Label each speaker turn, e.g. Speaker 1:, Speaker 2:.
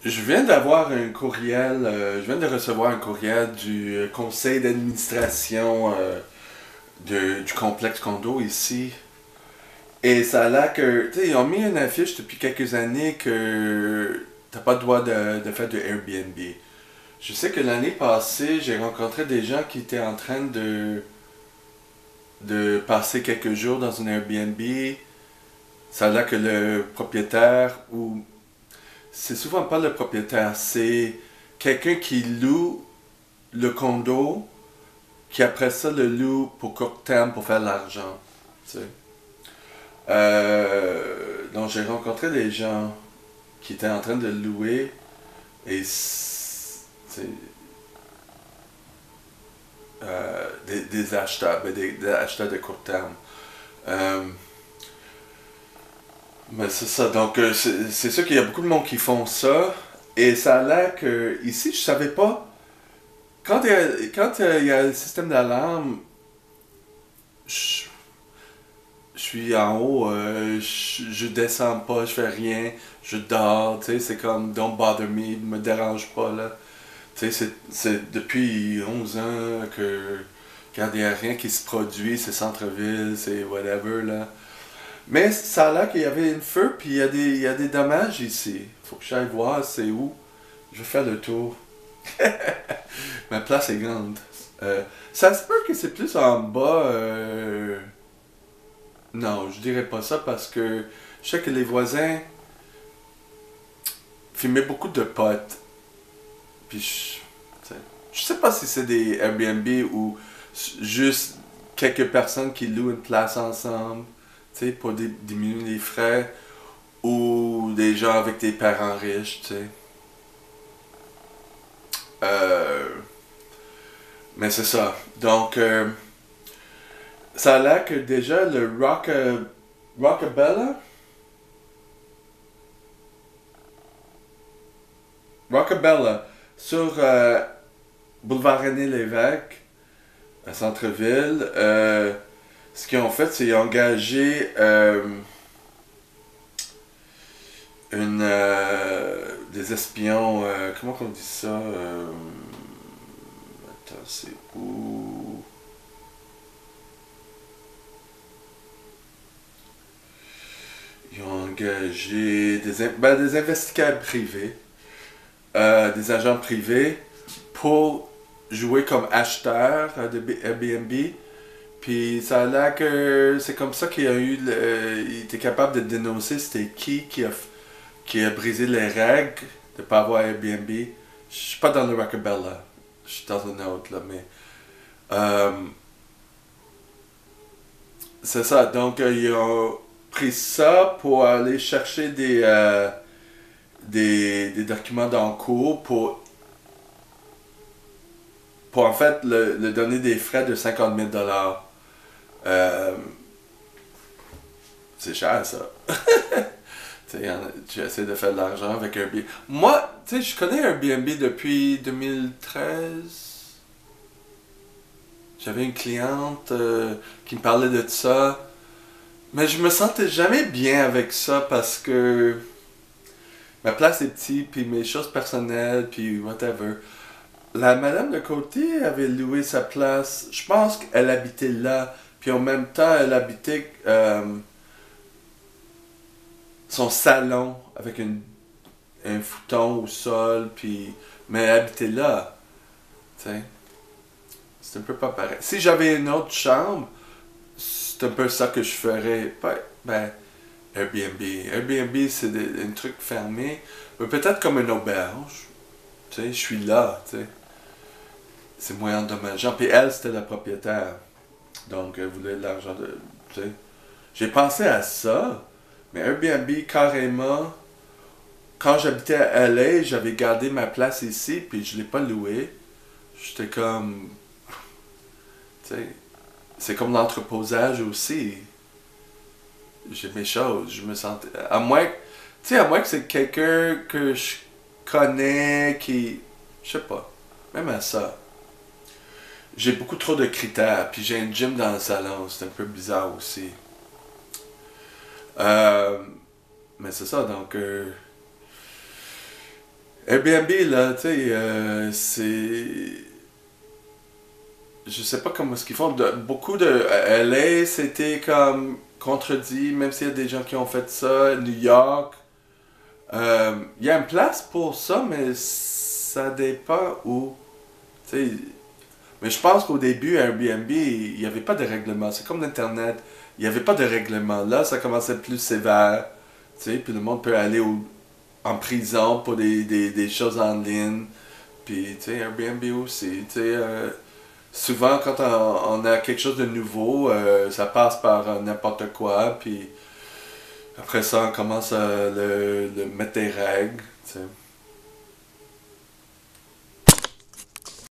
Speaker 1: Je viens d'avoir un courriel, je viens de recevoir un courriel du conseil d'administration du complexe condo ici. Et ça a l'air que, tu sais, ils ont mis une affiche depuis quelques années que t'as pas le droit de faire de Airbnb. Je sais que l'année passée, j'ai rencontré des gens qui étaient en train de passer quelques jours dans un Airbnb. Ça a l'air que le propriétaire, ou c'est souvent pas le propriétaire, c'est quelqu'un qui loue le condo, qui après ça le loue pour court terme pour faire de l'argent. Tu sais. Donc j'ai rencontré des gens qui étaient en train de louer et des acheteurs, des acheteurs de court terme. Euh, mais c'est ça, donc c'est sûr qu'il y a beaucoup de monde qui font ça et ça a l'air que ici je savais pas. Quand il y a le système d'alarme, je, je suis en haut, je descends pas, je fais rien, je dors, tu sais, c'est comme don't bother me, me dérange pas là. Tu sais, c'est depuis 11 ans que quand il n'y a rien qui se produit, c'est centre-ville, c'est whatever là. Mais ça a l'air qu'il y avait une feu, puis il y a des dommages ici. Faut que j'aille voir c'est où. Je vais faire le tour. Ma place est grande. Ça se peut que c'est plus en bas. Non, je dirais pas ça parce que je sais que les voisins fumaient beaucoup de potes. Puis je sais pas si c'est des Airbnb ou juste quelques personnes qui louent une place ensemble, tu sais, pour diminuer les frais, ou des gens avec des parents riches, tu sais. Euh, mais c'est ça. Donc, ça a l'air que déjà le Rockabella, Rockabella, sur boulevard René Lévesque, à centre-ville, ce qu'ils ont fait, c'est qu'ils ont engagé des espions, comment on dit ça attends, c'est où? Ils ont engagé des investigateurs privés, des agents privés, pour jouer comme acheteurs de Airbnb. Puis ça a l'air que c'est comme ça qu'il a eu, il était capable de dénoncer c'était qui a brisé les règles de pas avoir Airbnb. Je suis pas dans le Rockabella, je suis dans un autre là, mais euh, c'est ça. Donc ils ont pris ça pour aller chercher des documents d'encours pour en fait le donner des frais de 50 000 $. Euh, c'est cher ça. Tu sais, tu essaies de faire de l'argent avec Airbnb. Moi, tu sais, je connais Airbnb depuis 2013. J'avais une cliente qui me parlait de ça. Mais je me sentais jamais bien avec ça parce que ma place est petite, puis mes choses personnelles, puis whatever. La madame de côté avait loué sa place. Je pense qu'elle habitait là. Puis en même temps, elle habitait son salon avec un futon au sol. Puis, mais elle habitait là. T'sais. C'est un peu pas pareil. Si j'avais une autre chambre, c'est un peu ça que je ferais. Ben, Airbnb. Airbnb, c'est un truc fermé. Mais peut-être comme une auberge. Tu sais, je suis là. Tu sais. C'est moins endommageant. Puis elle, c'était la propriétaire. Donc, elle voulait de l'argent de. Tu sais. J'ai pensé à ça, mais Airbnb, carrément, quand j'habitais à LA, j'avais gardé ma place ici, puis je l'ai pas loué. J'étais comme. Tu sais, c'est comme l'entreposage aussi. J'ai mes choses, je me sentais. À moins. Tu sais, à moins que c'est quelqu'un que je connais, qui. Je sais pas. Même à ça. J'ai beaucoup trop de critères, puis j'ai un gym dans le salon, c'est un peu bizarre aussi. Euh, mais c'est ça, donc Airbnb, là, tu sais, c'est... Je sais pas comment ce qu'ils font. Beaucoup de... LA, c'était comme contredit, même s'il y a des gens qui ont fait ça. New York. Il y a une place pour ça, mais ça dépend où. Tu sais, mais je pense qu'au début, Airbnb, il n'y avait pas de règlement. C'est comme l'Internet. Il n'y avait pas de règlement. Là, ça commençait plus sévère. Tu sais, puis le monde peut aller en prison pour des choses en ligne. Puis, tu sais, Airbnb aussi. Tu sais, souvent, quand on a quelque chose de nouveau, ça passe par n'importe quoi. Puis après ça, on commence à mettre des règles. Tu sais.